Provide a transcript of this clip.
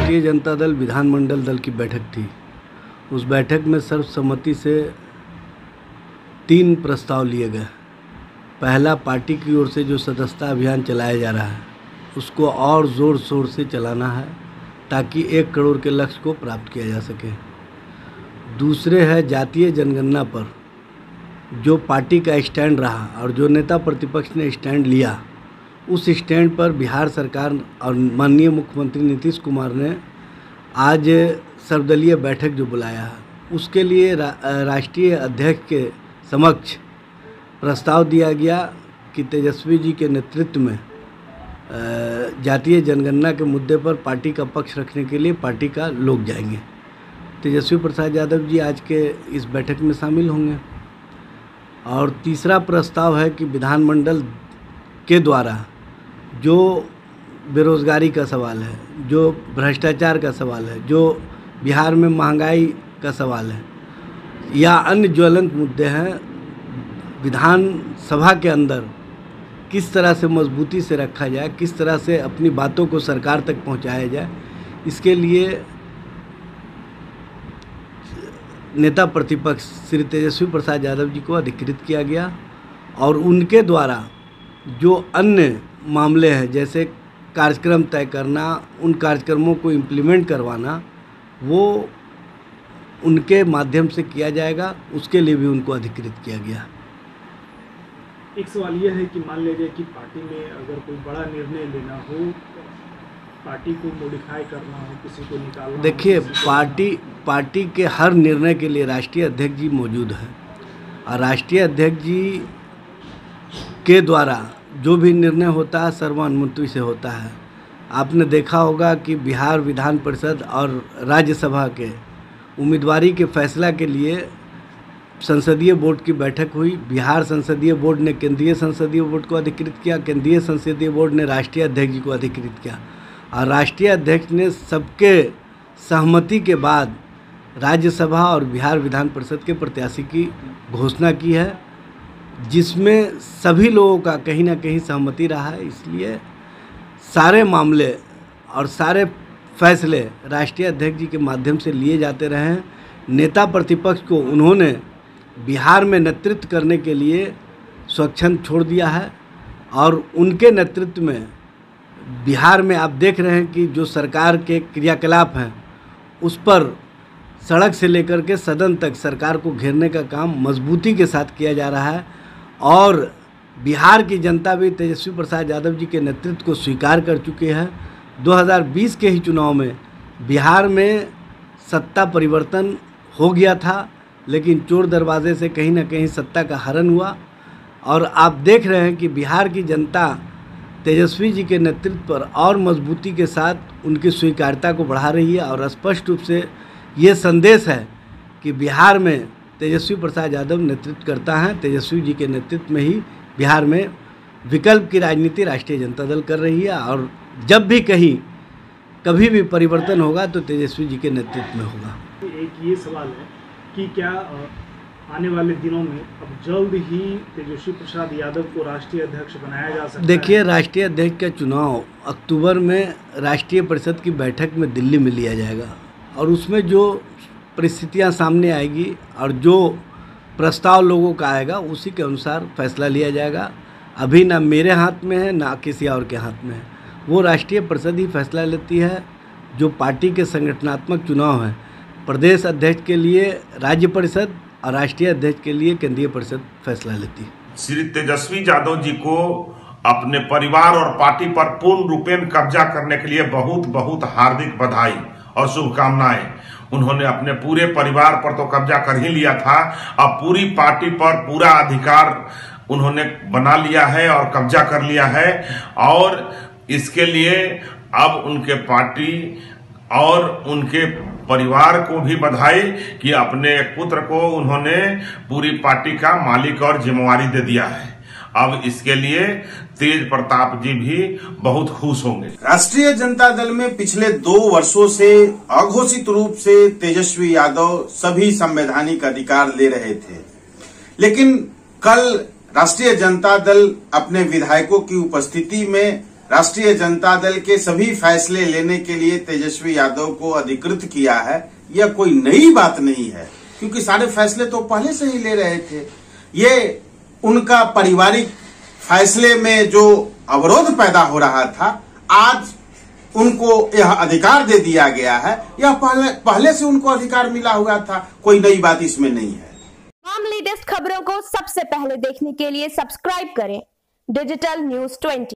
राष्ट्रीय जनता दल विधानमंडल दल की बैठक थी। उस बैठक में सर्वसम्मति से 3 प्रस्ताव लिए गए। पहला, पार्टी की ओर से जो सदस्यता अभियान चलाया जा रहा है उसको और ज़ोर शोर से चलाना है ताकि 1 करोड़ के लक्ष्य को प्राप्त किया जा सके। दूसरे है, जातीय जनगणना पर जो पार्टी का स्टैंड रहा और जो नेता प्रतिपक्ष ने स्टैंड लिया, उस स्टैंड पर बिहार सरकार और माननीय मुख्यमंत्री नीतीश कुमार ने आज सर्वदलीय बैठक जो बुलाया है, उसके लिए राष्ट्रीय अध्यक्ष के समक्ष प्रस्ताव दिया गया कि तेजस्वी जी के नेतृत्व में जातीय जनगणना के मुद्दे पर पार्टी का पक्ष रखने के लिए पार्टी का लोग जाएंगे। तेजस्वी प्रसाद यादव जी आज के इस बैठक में शामिल होंगे। और तीसरा प्रस्ताव है कि विधानमंडल के द्वारा जो बेरोज़गारी का सवाल है, जो भ्रष्टाचार का सवाल है, जो बिहार में महंगाई का सवाल है या अन्य ज्वलंत मुद्दे हैं, विधानसभा के अंदर किस तरह से मजबूती से रखा जाए, किस तरह से अपनी बातों को सरकार तक पहुंचाया जाए, इसके लिए नेता प्रतिपक्ष श्री तेजस्वी प्रसाद यादव जी को अधिकृत किया गया और उनके द्वारा जो अन्य मामले हैं जैसे कार्यक्रम तय करना, उन कार्यक्रमों को इम्प्लीमेंट करवाना, वो उनके माध्यम से किया जाएगा, उसके लिए भी उनको अधिकृत किया गया। एक सवाल यह है कि मान लीजिए कि पार्टी में अगर कोई बड़ा निर्णय लेना हो, पार्टी को मॉडिफाई करना हो, किसी को निकालना, देखिए पार्टी के हर निर्णय के लिए राष्ट्रीय अध्यक्ष जी मौजूद हैं और राष्ट्रीय अध्यक्ष जी के द्वारा जो भी निर्णय होता है सर्वानुमति से होता है। आपने देखा होगा कि बिहार विधान परिषद और राज्यसभा के उम्मीदवारी के फैसला के लिए संसदीय बोर्ड की बैठक हुई। बिहार संसदीय बोर्ड ने केंद्रीय संसदीय बोर्ड को अधिकृत किया, केंद्रीय संसदीय बोर्ड ने राष्ट्रीय अध्यक्ष जी को अधिकृत किया और राष्ट्रीय अध्यक्ष ने सबके सहमति के बाद राज्यसभा और बिहार विधान परिषद के प्रत्याशी की घोषणा की है, जिसमें सभी लोगों का कहीं ना कहीं सहमति रहा है। इसलिए सारे मामले और सारे फैसले राष्ट्रीय अध्यक्ष जी के माध्यम से लिए जाते रहे हैं। नेता प्रतिपक्ष को उन्होंने बिहार में नेतृत्व करने के लिए स्वच्छंद छोड़ दिया है और उनके नेतृत्व में बिहार में आप देख रहे हैं कि जो सरकार के क्रियाकलाप हैं उस पर सड़क से लेकर के सदन तक सरकार को घेरने का काम मजबूती के साथ किया जा रहा है और बिहार की जनता भी तेजस्वी प्रसाद यादव जी के नेतृत्व को स्वीकार कर चुके हैं। 2020 के ही चुनाव में बिहार में सत्ता परिवर्तन हो गया था, लेकिन चोर दरवाजे से कहीं ना कहीं सत्ता का हरण हुआ और आप देख रहे हैं कि बिहार की जनता तेजस्वी जी के नेतृत्व पर और मजबूती के साथ उनकी स्वीकार्यता को बढ़ा रही है और स्पष्ट रूप से ये संदेश है कि बिहार में तेजस्वी प्रसाद यादव नेतृत्व करता है। तेजस्वी जी के नेतृत्व में ही बिहार में विकल्प की राजनीति राष्ट्रीय जनता दल कर रही है और जब भी कहीं कभी भी परिवर्तन होगा तो तेजस्वी जी के नेतृत्व में होगा। एक ये सवाल है कि क्या आने वाले दिनों में अब जल्द ही तेजस्वी प्रसाद यादव को राष्ट्रीय अध्यक्ष बनाया जा सकता है? देखिए, राष्ट्रीय अध्यक्ष का चुनाव अक्टूबर में राष्ट्रीय परिषद की बैठक में दिल्ली में लिया जाएगा और उसमें जो परिस्थितियां सामने आएगी और जो प्रस्ताव लोगों का आएगा उसी के अनुसार फैसला लिया जाएगा। अभी ना मेरे हाथ में है ना किसी और के हाथ में है, वो राष्ट्रीय परिषद ही फैसला लेती है। जो पार्टी के संगठनात्मक चुनाव हैं, प्रदेश अध्यक्ष के लिए राज्य परिषद और राष्ट्रीय अध्यक्ष के लिए केंद्रीय परिषद फैसला लेती है। श्री तेजस्वी यादव जी को अपने परिवार और पार्टी पर पूर्ण रूपेण कब्जा करने के लिए बहुत बहुत हार्दिक बधाई और शुभकामनाएं। उन्होंने अपने पूरे परिवार पर तो कब्जा कर ही लिया था, अब पूरी पार्टी पर पूरा अधिकार उन्होंने बना लिया है और कब्जा कर लिया है और इसके लिए अब उनके पार्टी और उनके परिवार को भी बधाई कि अपने पुत्र को उन्होंने पूरी पार्टी का मालिक और जिम्मेवारी दे दिया है। अब इसके लिए तेज प्रताप जी भी बहुत खुश होंगे। राष्ट्रीय जनता दल में पिछले 2 वर्षों से अघोषित रूप से तेजस्वी यादव सभी संवैधानिक अधिकार ले रहे थे, लेकिन कल राष्ट्रीय जनता दल अपने विधायकों की उपस्थिति में राष्ट्रीय जनता दल के सभी फैसले लेने के लिए तेजस्वी यादव को अधिकृत किया है, यह कोई नई बात नहीं है, क्योंकि सारे फैसले तो पहले से ही ले रहे थे। ये उनका पारिवारिक फैसले में जो अवरोध पैदा हो रहा था, आज उनको यह अधिकार दे दिया गया है। यह पहले से उनको अधिकार मिला हुआ था, कोई नई बात इसमें नहीं है। तमाम लेटेस्ट खबरों को सबसे पहले देखने के लिए सब्सक्राइब करें डिजिटल न्यूज़ 20।